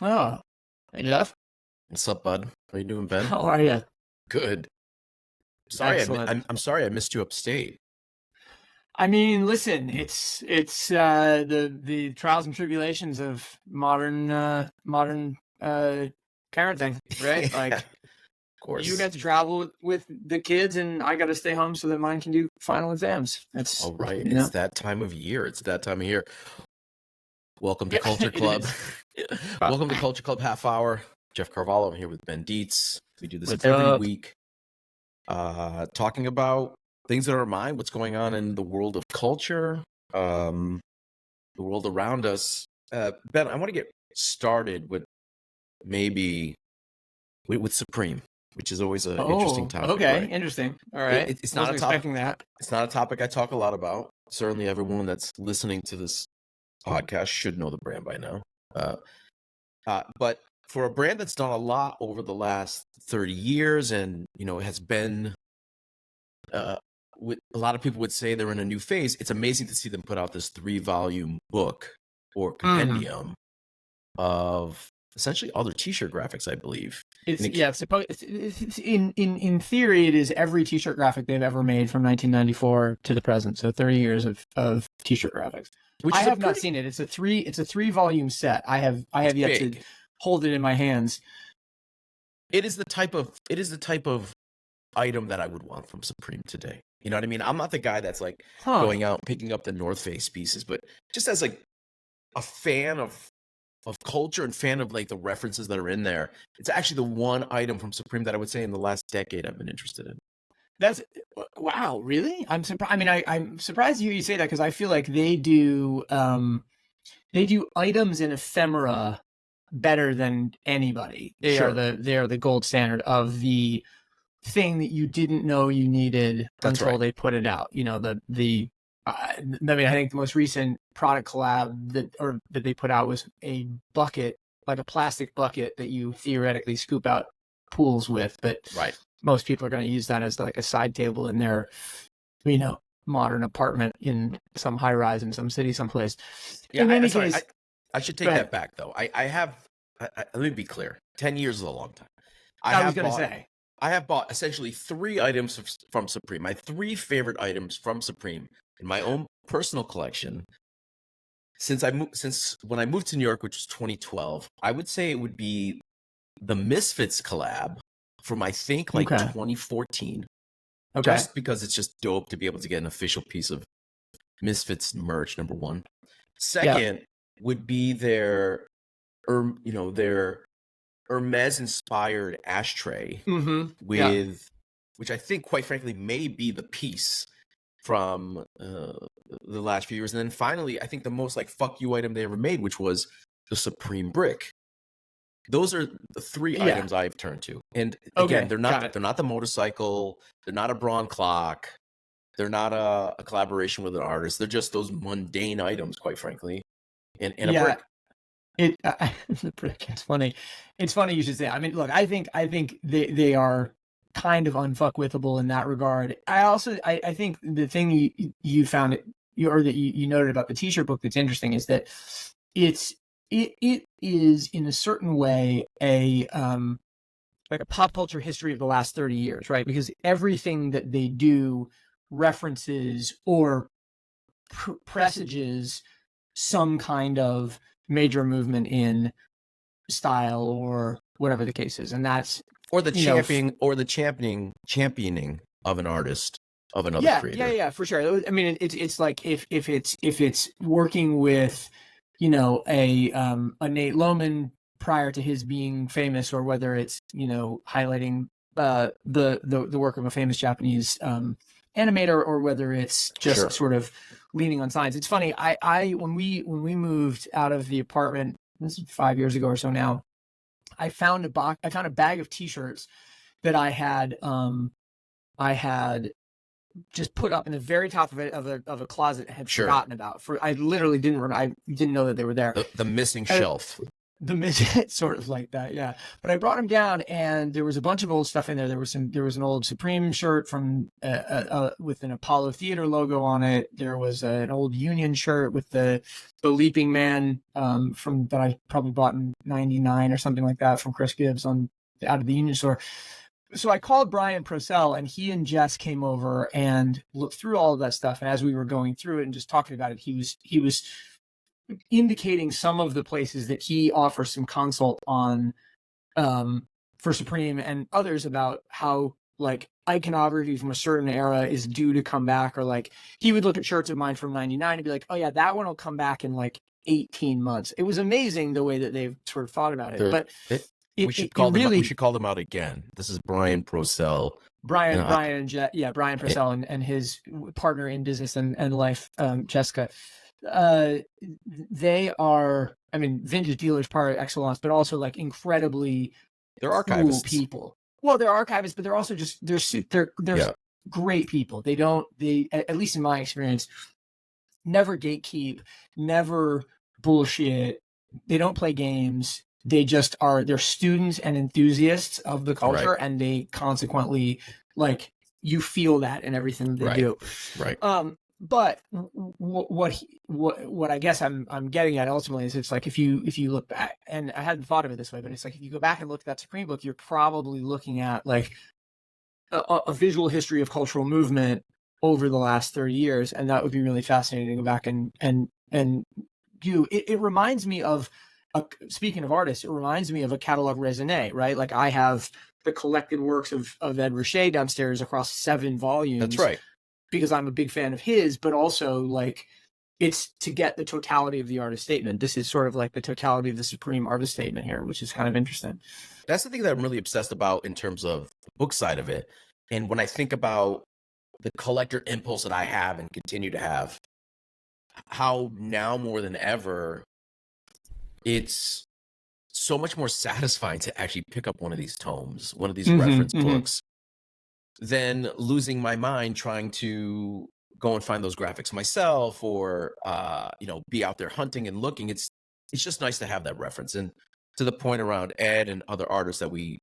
Oh, hey Jeff. What's up, bud? How you doing, Ben? How are you? Good. Sorry, Excellent. I'm sorry I missed you upstate. I mean, listen, it's the trials and tribulations of modern parenting, right? Yeah, Like of course. you got to travel with the kids, and I got to stay home so that mine can do final exams. That's All right, you know, it's that time of year. It's that time of year. Welcome to yeah, Culture it Club. is. Welcome to Culture Club Half Hour. Jeff Carvalho. I'm here with Ben Dietz. We do this What's every up? week, talking about things that are in our mind, what's going on in the world of culture, the world around us. Ben, I want to get started with maybe with Supreme, which is always an interesting Oh, topic, okay, right? interesting. All right, It's not a wasn't topic. expecting that. It's not a topic I talk a lot about. Certainly, everyone that's listening to this podcast should know the brand by now. But for a brand that's done a lot over the last 30 years, and has been, a lot of people would say they're in a new phase. It's amazing to see them put out this 3-volume book or Mhm. compendium of essentially all their T-shirt graphics, I believe. It's And yeah, it's in theory, it is every T-shirt graphic they've ever made from 1994 to the present. So 30 years of T-shirt graphics. which I is a have not pretty seen it. It's a three volume set. I have it's yet to big. hold it in my hands. It is the type of item that I would want from Supreme today. You know what I mean? I'm not the guy that's like Huh. going out and picking up the North Face pieces, but just as like a fan of culture and fan of like the references that are in there, it's actually the one item from Supreme that I would say in the last decade I've been interested in. That's wow, really? I'm surprised. I mean, I'm surprised to hear you say that because I feel like they do items in ephemera better than anybody. Sure, They are the gold standard of the thing that you didn't know you needed that's until right. they put it out. You know, I mean, I think the most recent product collab that they put out was a bucket, like a plastic bucket that you theoretically scoop out pools with, but Right. most people are going to use that as like a side table in their, you know, modern apartment in some high rise in some city someplace. Yeah, In any sorry, case, I should go take ahead. that back though. Let me be clear. 10 years is a long time. I I was have going to bought say, I have bought essentially 3 items from Supreme. My 3 favorite items from Supreme in my own personal collection since when I moved to New York, which was 2012. I would say it would be the Misfits collab from I think like okay, 2014, okay, just because it's just dope to be able to get an official piece of Misfits merch. Number one. yeah, Second would be their Hermes inspired ashtray yeah. with, which I think, quite frankly, may be the piece from the last few years. And then finally, I think the most like fuck you item they ever made, which was the Supreme brick. Those are the 3 Yeah. items I've turned to. And again, Okay. Got it. they're not the motorcycle, they're not a Braun clock, they're not a collaboration with an artist. They're just those mundane items, quite frankly, and a Yeah. brick. The brick. It's funny. It's funny you should say. I mean, look, I think they are kind of unfuckwithable in that regard. I think the thing you found or that you noted about the T-shirt book that's interesting is that it is in a certain way a like a pop culture history of the last 30 years, right? Because everything that they do references or presages some kind of major movement in style or whatever the case is, and that's Or the you know championing of an artist, of another creator. yeah, for sure. I mean, it's like if it's working with a Nate Loman prior to his being famous, or whether it's highlighting the work of a famous Japanese animator, or whether it's just Sure. sort of leaning on signs. It's funny. I when we moved out of the apartment, this is 5 years ago or so now, I found a bag of T-shirts that I had just put up in the very top of a closet and had Sure. forgotten about. I literally didn't remember. I didn't know that they were there. The missing shelf. the midget, sort of like that, yeah. But I brought him down, and there was a bunch of old stuff in there. There was an old Supreme shirt from with an Apollo Theater logo on it. There was an old Union shirt with the Leaping Man from that I probably bought in '99 or something like that from Chris Gibbs out of the Union store. So I called Brian Purcell, and he and Jess came over and looked through all of that stuff. And as we were going through it and just talking about it, he was indicating some of the places that he offers some consult on for Supreme, and others about how like iconography from a certain era is due to come back, or like he would look at shirts of mine from '99 and be like, oh yeah, that one will come back in like 18 months. It was amazing the way that they've sort of thought about it. But we should call them out again. This is Brian Purcell. Brian Purcell and his partner in business and life, Jessica. They are, I mean, vintage dealers par excellence, but also like incredibly they're archivists. Cool people. Well, they're archivists, but they're also just they're great people. They at least in my experience, never gatekeep, never bullshit. They don't play games. They're students and enthusiasts of the culture, right. And they consequently, like, you feel that in everything they do. Right. But what I guess I'm getting at ultimately is, it's like if you look back, and I hadn't thought of it this way, but it's like if you go back and look at that Supreme book, you're probably looking at like a visual history of cultural movement over the last 30 years, and that would be really fascinating to go back and do. It reminds me of, speaking of artists, it reminds me of a catalog raisonné, right? Like I have the collected works of Ed Ruscha downstairs across 7 volumes. That's right. Because I'm a big fan of his, but also like it's to get the totality of the artist statement. This is sort of like the totality of the Supreme artist statement here, which is kind of interesting. That's the thing that I'm really obsessed about in terms of the book side of it. And when I think about the collector impulse that I have and continue to have, how now more than ever, it's so much more satisfying to actually pick up one of these tomes, one of these reference books, than losing my mind trying to go and find those graphics myself, or be out there hunting and looking. It's just nice to have that reference. And to the point around Ed and other artists that we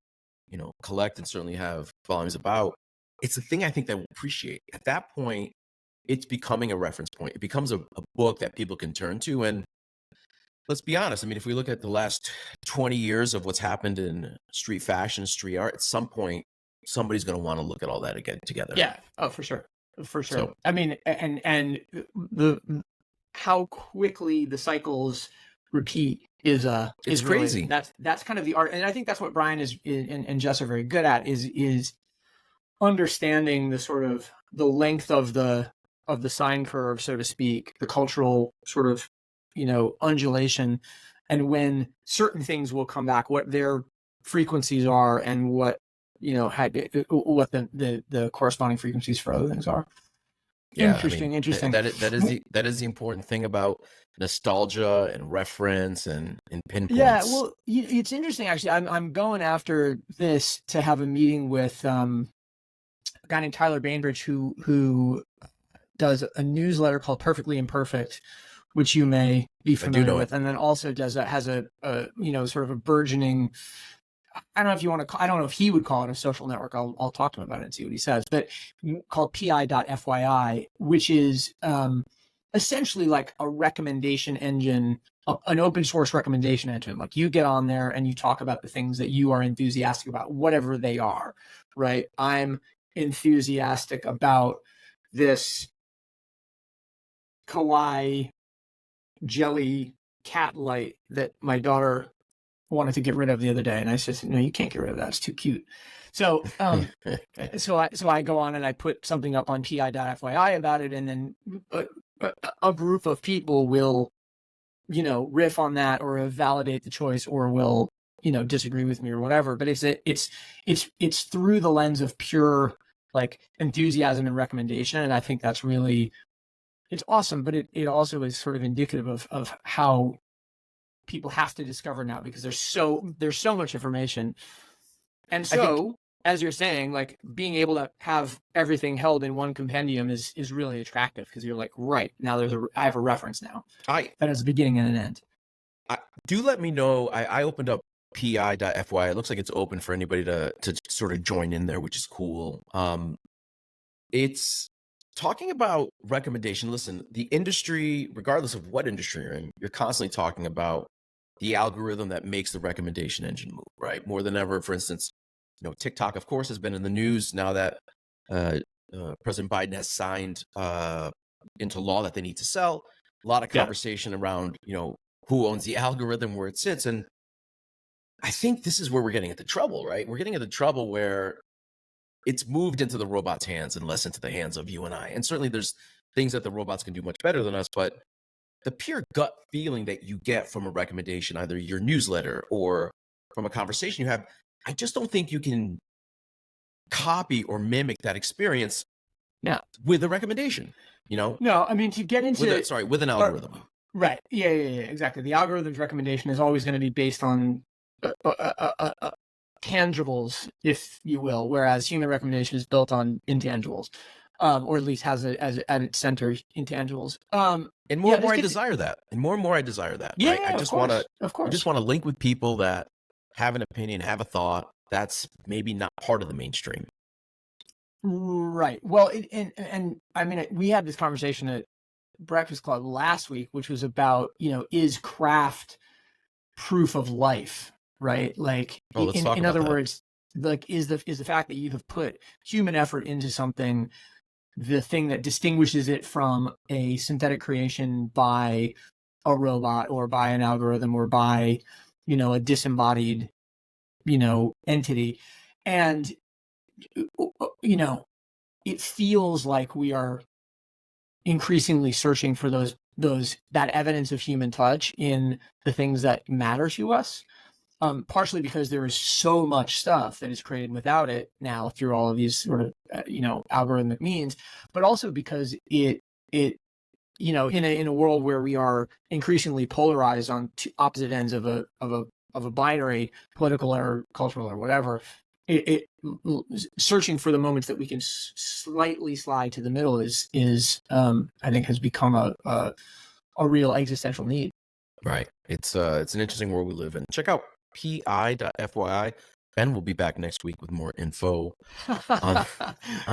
collect and certainly have volumes about, it's the thing I think that we'll appreciate. At that point, it's becoming a reference point. It becomes a book that people can turn to. And let's be honest, I mean, if we look at the last 20 years of what's happened in street fashion, street art, at some point somebody's going to want to look at all that again together. Yeah. Oh, for sure. So, I mean, and the how quickly the cycles repeat is it's crazy. Really, that's kind of the art, and I think that's what Brian and Jess are very good at is understanding the sort of the length of the sine curve, so to speak, the cultural sort of undulation, and when certain things will come back, what their frequencies are, and what what the corresponding frequencies for other things are. Yeah, interesting. That is the important thing about nostalgia and reference and pinpoints. Yeah, well, it's interesting actually. I'm going after this to have a meeting with a guy named Tyler Bainbridge who does a newsletter called Perfectly Imperfect, which you may be familiar with, and then also has a sort of a burgeoning. I don't know if you want to. I don't know if he would call it a social network. I'll talk to him about it and see what he says. But called pi.fyi, which is essentially like a recommendation engine, an open source recommendation engine. Like you get on there and you talk about the things that you are enthusiastic about, whatever they are. Right? I'm enthusiastic about this kawaii jelly cat light that my daughter wanted to get rid of the other day, and I said, no, you can't get rid of that, it's too cute. So so I go on and I put something up on pi.fyi about it, and then a group of people will riff on that or validate the choice, or will disagree with me or whatever. But it's through the lens of pure like enthusiasm and recommendation, and I think that's really, it's awesome. But it also is sort of indicative of how people have to discover now, because there's so much information. And so, as you're saying, like being able to have everything held in one compendium is really attractive, because you're like, right, now I have a reference now that has a beginning and an end. Do let me know. I opened up pi.fy. It looks like it's open for anybody to sort of join in there, which is cool. It's talking about recommendation. Listen, the industry, regardless of what industry you're in, you're constantly talking about the algorithm that makes the recommendation engine move, right? More than ever. For instance, TikTok, of course, has been in the news now that President Biden has signed into law that they need to sell. A lot of conversation around, who owns the algorithm, where it sits. And I think this is where we're getting into trouble, right? We're getting into trouble where it's moved into the robot's hands and less into the hands of you and I. And certainly there's things that the robots can do much better than us, but the pure gut feeling that you get from a recommendation, either your newsletter or from a conversation you have, I just don't think you can copy or mimic that experience with a recommendation, No, I mean, to get into... with an algorithm. Right. Yeah, exactly. The algorithm's recommendation is always going to be based on tangibles, if you will, whereas human recommendation is built on intangibles, or at least has at its center intangibles. And more and more I desire that. And more I desire that. Yeah, right? I just want to, of course. I just want to link with people that have an opinion, have a thought that's maybe not part of the mainstream. Right. Well, and I mean, we had this conversation at Breakfast Club last week, which was about, is craft proof of life, right? Like, in other words, like, is the fact that you have put human effort into something the thing that distinguishes it from a synthetic creation by a robot or by an algorithm or by, a disembodied, entity. And, it feels like we are increasingly searching for that evidence of human touch in the things that matter to us. Partially because there is so much stuff that is created without it now through all of these sort of, algorithmic means, but also because it in a world where we are increasingly polarized on two opposite ends of a binary, political or cultural or whatever, it searching for the moments that we can slightly slide to the middle is I think has become a real existential need. Right. It's an interesting world we live in. Check out pi.fyi. Ben will be back next week with more info on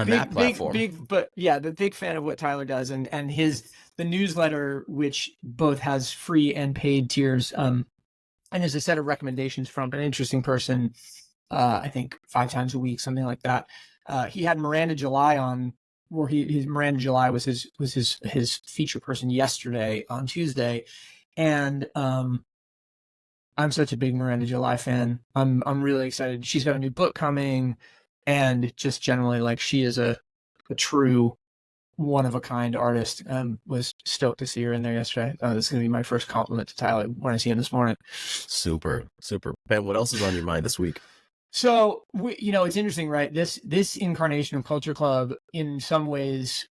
that platform. The big fan of what Tyler does and the newsletter, which both has free and paid tiers, and there's a set of recommendations from an interesting person, I think 5 times a week, something like that. He had Miranda July on, where Miranda July was his feature person yesterday on Tuesday, and I'm such a big Miranda July fan. I'm really excited. She's got a new book coming, and just generally, like, she is a true one of a kind artist. Was stoked to see her in there yesterday. This is gonna be my first compliment to Tyler when I see him this morning. Super. Ben, what else is on your mind this week? So it's interesting, right? This incarnation of Culture Club, in some ways,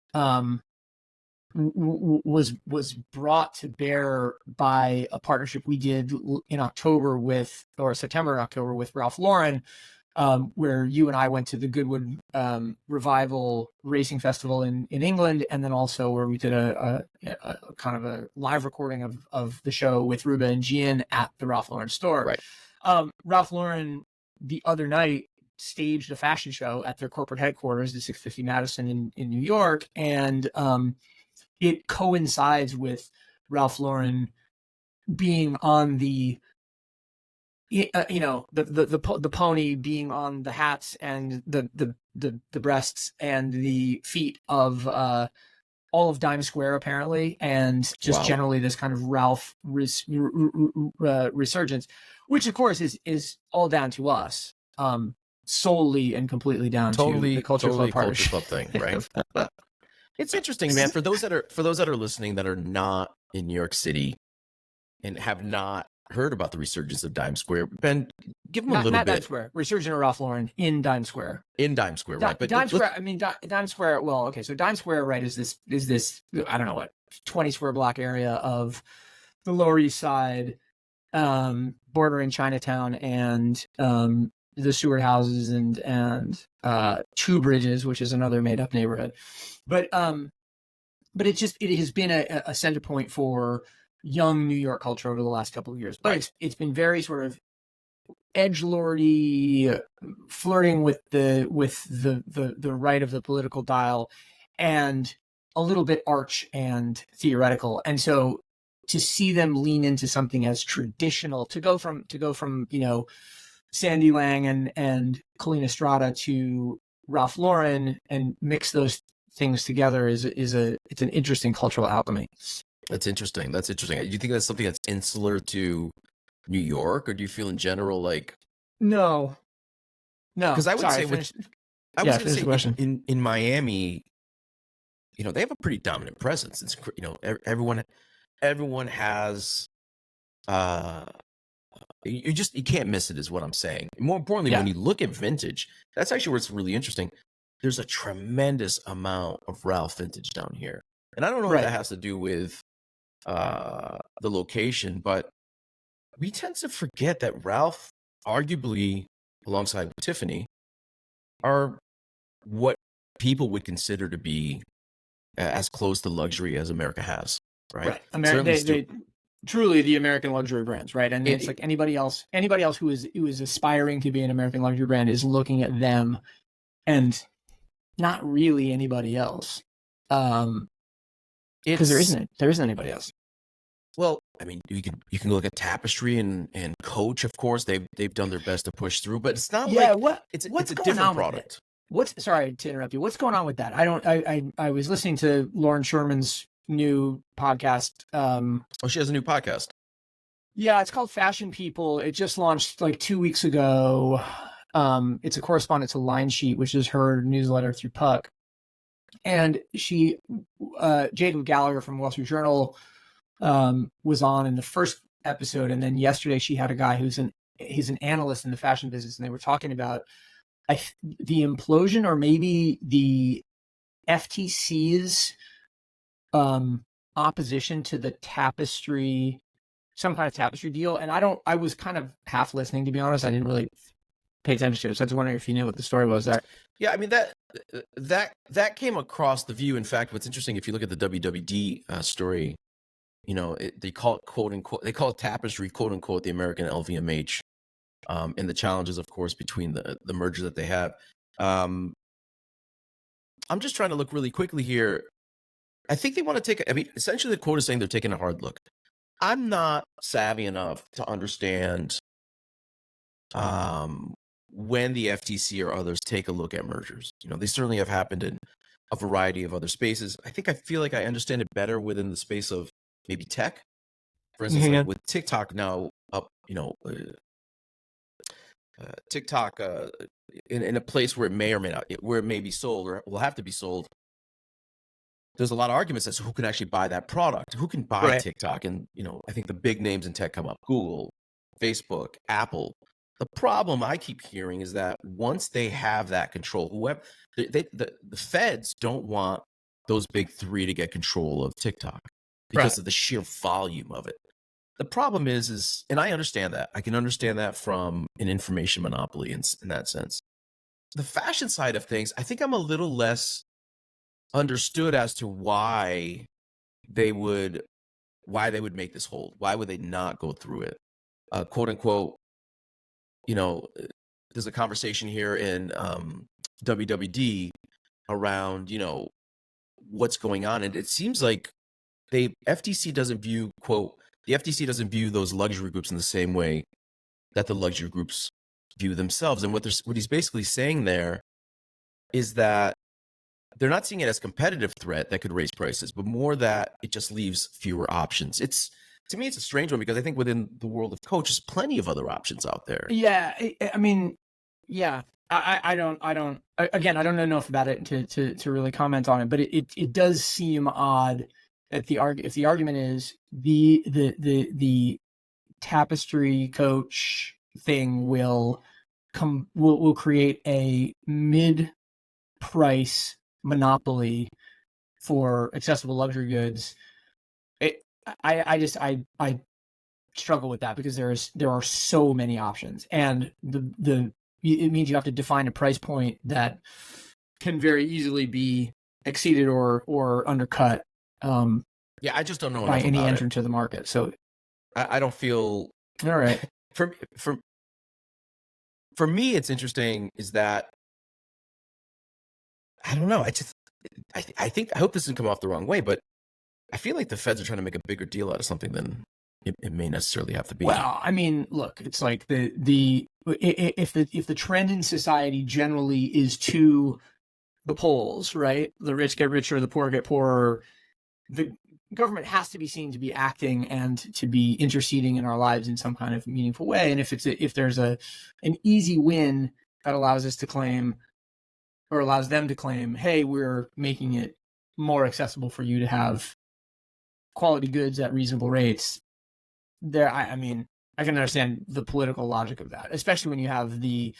was brought to bear by a partnership we did in September and October with Ralph Lauren, where you and I went to the Goodwood Revival Racing Festival in England, and then also where we did a kind of a live recording of the show with Ruba and Jian at the Ralph Lauren store. Right. Ralph Lauren the other night staged a fashion show at their corporate headquarters, the 650 Madison in New York, and it coincides with Ralph Lauren being on the the pony being on the hats and the breasts and the feet of all of Dime Square, apparently, and just generally this kind of Ralph resurgence, which of course is all down to us, solely and completely down to the Culture Club partnership. Culture Club thing, right? It's interesting, man. For those that are listening that are not in New York City and have not heard about the resurgence of Dime Square, Ben, give them a little bit. Dime Square, resurgent of Ralph Lauren in Dime Square. In Dime Square, right? But Dime Square. I mean, Dime Square. Well, okay. So Dime Square, right, is this I don't know what 20 square block area of the Lower East Side, bordering Chinatown and the Seward houses and Two Bridges, which is another made up neighborhood. But it has been a center point for young New York culture over the last couple of years. But Right. it's been very sort of edgelordy, flirting with the right of the political dial, and a little bit arch and theoretical. And so to see them lean into something as traditional, to go from Sandy Lang and Colleen Estrada to Ralph Lauren and mix those things together it's an interesting cultural alchemy. That's interesting. Do you think that's something that's insular to New York, or do you feel in general like? No. Because I would Sorry, say finish. I was going to Finish say the question. in Miami, they have a pretty dominant presence. It's everyone has you can't miss it, is what I'm saying. More importantly, when you look at vintage, that's actually where it's really interesting. There's a tremendous amount of Ralph vintage down here, and I don't know if that has to do with the location, but we tend to forget that Ralph, arguably alongside with Tiffany, are what people would consider to be as close to luxury as America has, right? They truly the American luxury brands, right? And it's like anybody else who is aspiring to be an American luxury brand is looking at them, and not really anybody else, because there isn't anybody else. Well, I mean, you can look at Tapestry and Coach, of course. They've done their best to push through, but it's not it's a different product. Sorry to interrupt you. What's going on with that? I was listening to Lauren Sherman's new podcast. She has a new podcast. Yeah, it's called Fashion People. It just launched like 2 weeks ago. It's a correspondent to Line Sheet, which is her newsletter through Puck. And she, Jacob Gallagher from Wall Street Journal, was on in the first episode, and then yesterday she had a guy he's an analyst in the fashion business, and they were talking about the implosion, or maybe the FTC's opposition to the Tapestry, some kind of Tapestry deal. And I was kind of half listening, to be honest. I didn't really pay attention to it, so I was wondering if you knew what the story was there. Yeah, I mean that came across the view. In fact, what's interesting, if you look at the WWD story, they call it quote unquote, they call it Tapestry quote unquote the American LVMH, and the challenges, of course, between the merger that they have. I'm just trying to look really quickly here. I think they want to essentially the quote is saying they're taking a hard look. I'm not savvy enough to understand when the FTC or others take a look at mergers. They certainly have happened in a variety of other spaces. I feel like I understand it better within the space of maybe tech. For instance, like with TikTok now up, TikTok in a place where it may or may not, where it may be sold or will have to be sold. There's a lot of arguments as to who can actually buy that product, who can buy TikTok. And, I think the big names in tech come up: Google, Facebook, Apple. The problem I keep hearing is that once they have that control, whoever the feds don't want those big three to get control of TikTok because of the sheer volume of it. The problem is, and I understand that. I can understand that from an information monopoly in that sense. The fashion side of things, I think I'm a little less understood as to why they would make this hold. Why would they not go through it? Quote unquote, there's a conversation here in WWD around, what's going on. And it seems like the FTC doesn't view those luxury groups in the same way that the luxury groups view themselves. And what he's basically saying there is that they're not seeing it as a competitive threat that could raise prices, but more that it just leaves fewer options. To me, it's a strange one, because I think within the world of Coach, there's plenty of other options out there. Yeah, I mean, yeah, I don't know enough about it to really comment on it, but it does seem odd that if the argument is the Tapestry Coach thing will create a mid-price monopoly for accessible luxury goods. I struggle with that, because there are so many options, and it means you have to define a price point that can very easily be exceeded or undercut. Yeah, I just don't know by enough any about it. entrant to the market. So, I don't feel all right. for for for me, it's interesting is that I don't know. I think I hope this doesn't come off the wrong way, but I feel like the feds are trying to make a bigger deal out of something than it may necessarily have to be. Well, I mean, look, it's like if the trend in society generally is to the poles, right? The rich get richer, the poor get poorer. The government has to be seen to be acting and to be interceding in our lives in some kind of meaningful way. And if there's an easy win that allows us to claim, or allows them to claim, hey, we're making it more accessible for you to have quality goods at reasonable rates. I mean, I can understand the political logic of that, especially when you have the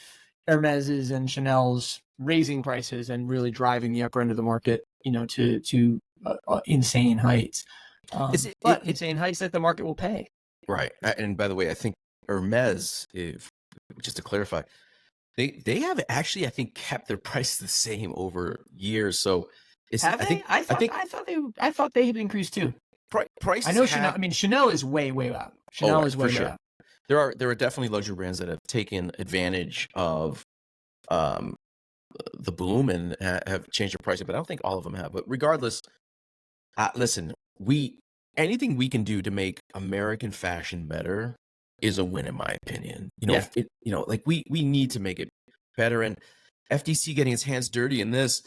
Hermeses and Chanel's raising prices and really driving the upper end of the market, to insane heights. But insane heights that the market will pay. Right. And by the way, I think Hermes, just to clarify, they have actually, I think, kept their price the same over years. So have they? I thought they had increased too. Prices. I know Chanel. I mean, Chanel is way up. Chanel is way up. There are definitely luxury brands that have taken advantage of the boom and have changed their pricing, but I don't think all of them have. But regardless, listen, anything we can do to make American fashion better is a win, in my opinion. Like we need to make it better, and FTC getting its hands dirty in this.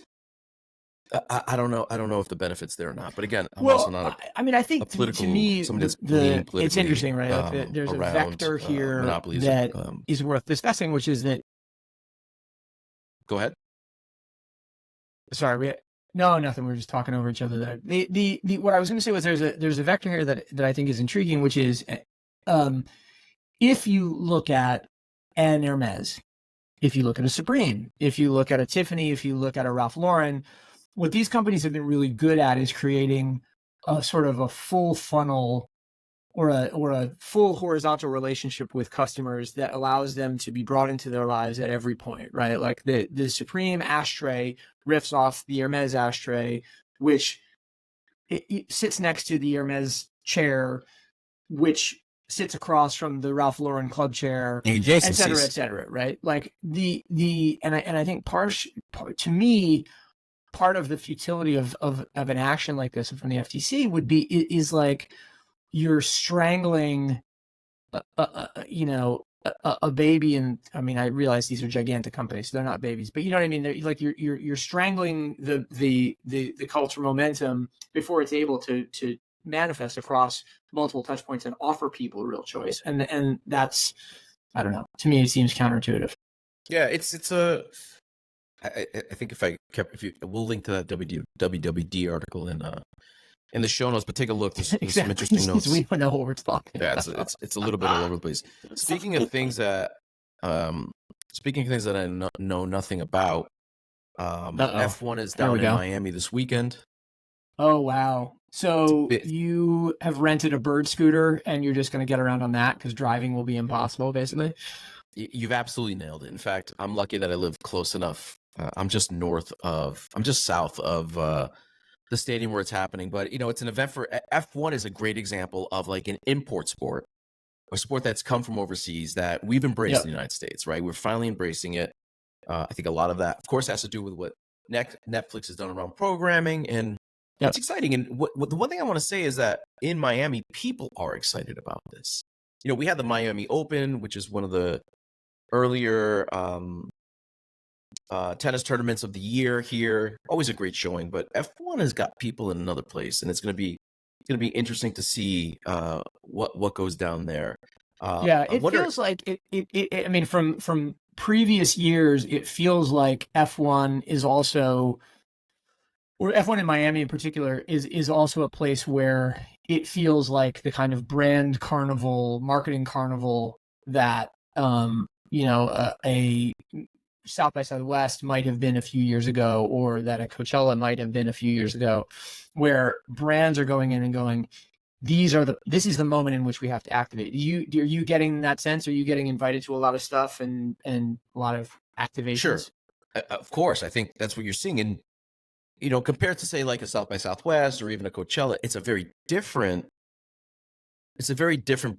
I don't know. I don't know if the benefit's there or not. But again, I'm also not. I think political, to me, it's interesting, right? Like there's a vector here that is worth discussing, which is that. Go ahead. Sorry, nothing. We were just talking over each other there. The what I was going to say was there's a vector here that I think is intriguing, which is, if you look at an Hermes, if you look at a Supreme, if you look at a Tiffany, if you look at a Ralph Lauren. What these companies have been really good at is creating a sort of a full funnel or a full horizontal relationship with customers that allows them to be brought into their lives at every point, right? Like the Supreme ashtray riffs off the Hermes ashtray, which it sits next to the Hermes chair, which sits across from the Ralph Lauren club chair, et cetera, right? Like and I think to me, part of the futility of an action like this from the FTC is like you're strangling a baby. And I mean, I realize these are gigantic companies, so they're not babies, but you know what I mean? They're like you're strangling the culture momentum before it's able to manifest across multiple touch points and offer people real choice. And that's, I don't know, to me it seems counterintuitive. Yeah, it's I think we'll link to that WWD article in the show notes, but take a look. There's some interesting notes. We don't know what we're talking about. Yeah, it's a little bit all over the place. Speaking of things that I know nothing about, F1 is down in Miami this weekend. Oh wow! So you have rented a bird scooter and you're just going to get around on that because driving will be impossible, basically. You've absolutely nailed it. In fact, I'm lucky that I live close enough. I'm just south of the stadium where it's happening. But, it's an event for F1 is a great example of like an import sport, a sport that's come from overseas that we've embraced in the United States, right? We're finally embracing it. I think a lot of that, of course, has to do with what Netflix has done around programming, and it's exciting. And the one thing I want to say is that in Miami, people are excited about this. We had the Miami Open, which is one of the earlier tennis tournaments of the year here. Always a great showing, but F1 has got people in another place, and it's going to be interesting to see what goes down there. Feels like it. I mean, from previous years, it feels like F1 is also, or F1 in Miami in particular, is also a place where it feels like the kind of brand carnival, marketing carnival that a South by Southwest might have been a few years ago, or that a Coachella might have been a few years ago, where brands are going in and going, this is the moment in which we have to activate. Are you getting that sense? Are you getting invited to a lot of stuff and a lot of activations? Sure. Of course. I think that's what you're seeing. And compared to say like a South by Southwest or even a Coachella, it's a very different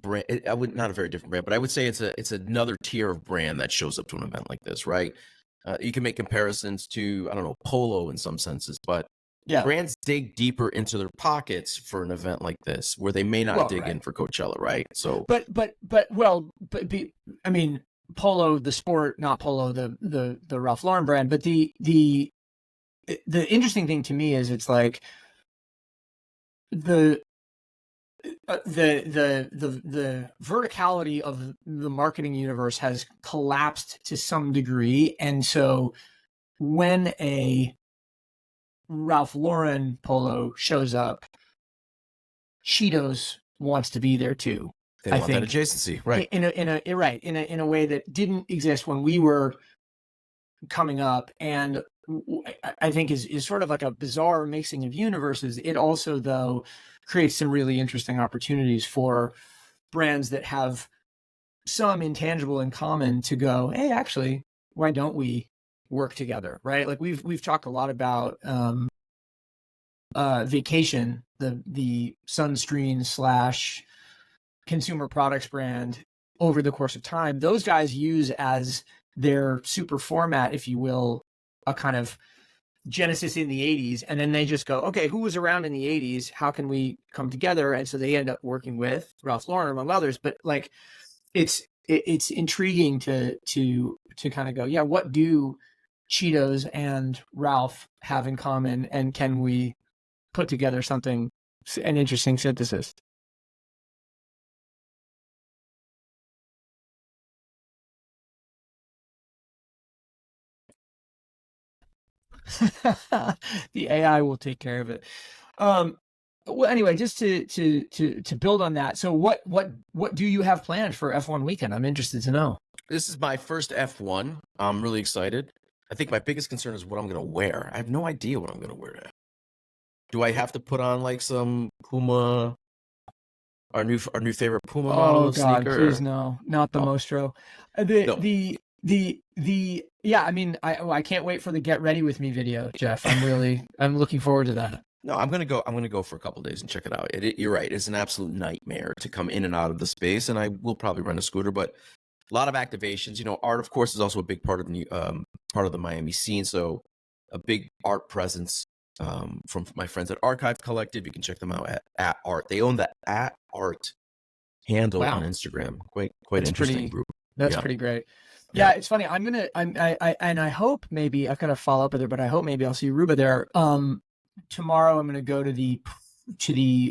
brand. I would not a very different brand, but I would say it's another tier of brand that shows up to an event like this, right? You can make comparisons to, I don't know, Polo in some senses, but Yeah. brands dig deeper into their pockets for an event like this, where they may not dig in for Coachella, right? So, I mean, Polo the sport, not Polo the Ralph Lauren brand, but the interesting thing to me is it's like the verticality of the marketing universe has collapsed to some degree, and so when a Ralph Lauren polo shows up, Cheetos wants to be there too. They want that adjacency, right? In a way that didn't exist when we were coming up, and I think is sort of like a bizarre mixing of universes. It also, though, creates some really interesting opportunities for brands that have some intangible in common to go, hey, actually, why don't we work together, right? Like we've talked a lot about Vacation, the sunscreen / consumer products brand over the course of time. Those guys use as their super format, if you will, a kind of genesis in the 80s, and then they just go, okay, who was around in the 80s? How can we come together? And so they end up working with Ralph Lauren, among others. But like, it's intriguing to kind of go, yeah, what do Cheetos and Ralph have in common, and can we put together an interesting synthesis? The AI will take care of it. Well, anyway, just to build on that. So what do you have planned for F1 weekend? I'm interested to know. This is my first F1. I'm really excited. I think my biggest concern is what I'm going to wear. I have no idea what I'm going to wear. Do I have to put on like some Puma, our new favorite Puma model sneaker? Please no, not the Mostro. Yeah, I mean, I can't wait for the Get Ready With Me video, Jeff. I'm looking forward to that. No, I'm gonna go for a couple of days and check it out. You're right. It's an absolute nightmare to come in and out of the space, and I will probably rent a scooter, but a lot of activations. Art, of course, is also a big part of the Miami scene. So a big art presence from my friends at Archive Collective. You can check them out at Art. They own the at Art handle on Instagram. Quite interesting group. That's pretty great. Yeah, it's funny. I hope maybe I've got to follow up with her, but I hope maybe I'll see Ruba there. Tomorrow I'm going to go to the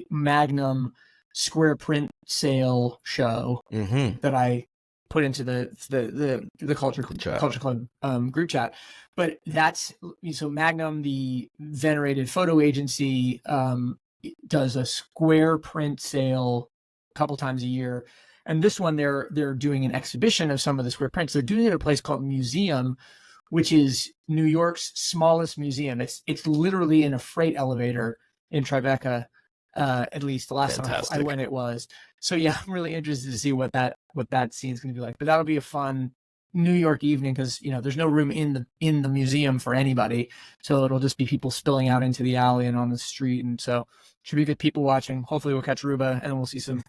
Magnum square print sale show that I put into the Culture Club group chat. But that's so Magnum, the venerated photo agency, does a square print sale a couple times a year. And this one, they're doing an exhibition of some of the square prints. They're doing it at a place called Museum, which is New York's smallest museum. It's literally in a freight elevator in Tribeca, at least the last time I went it was. So yeah, I'm really interested to see what that scene's going to be like. But that'll be a fun New York evening because there's no room in the museum for anybody, so it'll just be people spilling out into the alley and on the street, and so should be good people watching. Hopefully, we'll catch Ruba and we'll see some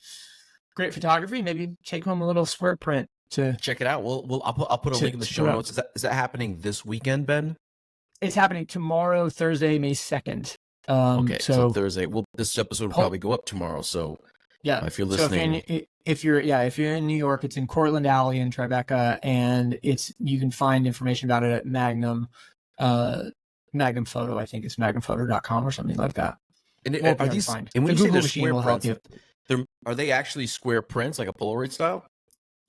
great photography. Maybe take home a little square print to check it out. I'll put a link in the show notes. Is that happening this weekend, Ben? It's happening tomorrow, Thursday, May 2nd. Okay, so Thursday. Well, this episode will probably go up tomorrow. So yeah, if you're listening, so if you're in New York, it's in Cortland Alley in Tribeca, and you can find information about it at Magnum Photo. I think it's magnumphoto.com or something like that. And are these? And when you say they're square prints, are they actually square prints, like a Polaroid style?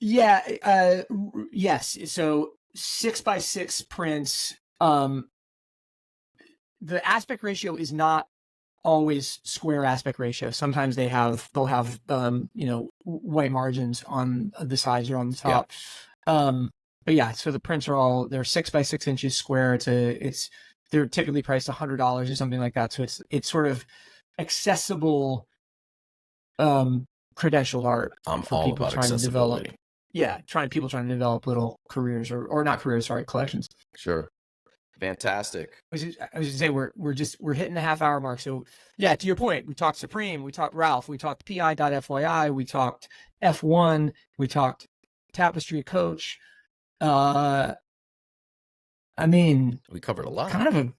Yeah. Yes. So 6x6 prints. The aspect ratio is not always square aspect ratio. Sometimes they'll have white margins on the sides or on the top. Yeah. But yeah, so the prints they're 6x6 inches square. They're typically priced $100 or something like that. So it's sort of accessible credentialed art for people trying to develop. Yeah, people trying to develop little careers or not careers, sorry, collections. Sure. Fantastic. I was just gonna say we're hitting the half-hour mark. So yeah, to your point, we talked Supreme, we talked Ralph, we talked PI.FYI, we talked F1, we talked Tapestry Coach. I mean, We covered a lot. kind of a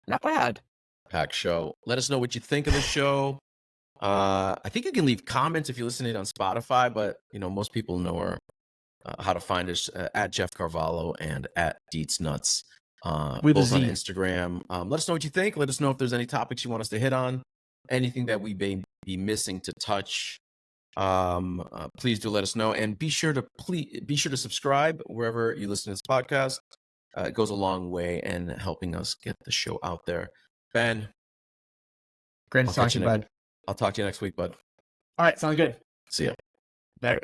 not bad. Packed show. Let us know what you think of the show. I think you can leave comments if you listen to it on Spotify, but most people know how to find us at Jeff Carvalho and at Deets Nuts, With a both on Z. Instagram. Let us know what you think. Let us know if there's any topics you want us to hit on, anything that we may be missing to touch. Please do let us know, and be sure to subscribe wherever you listen to this podcast. It goes a long way in helping us get the show out there. Ben, Great to talk to you, bud. I'll talk to you next week, bud. All right, sounds good. See ya. Better.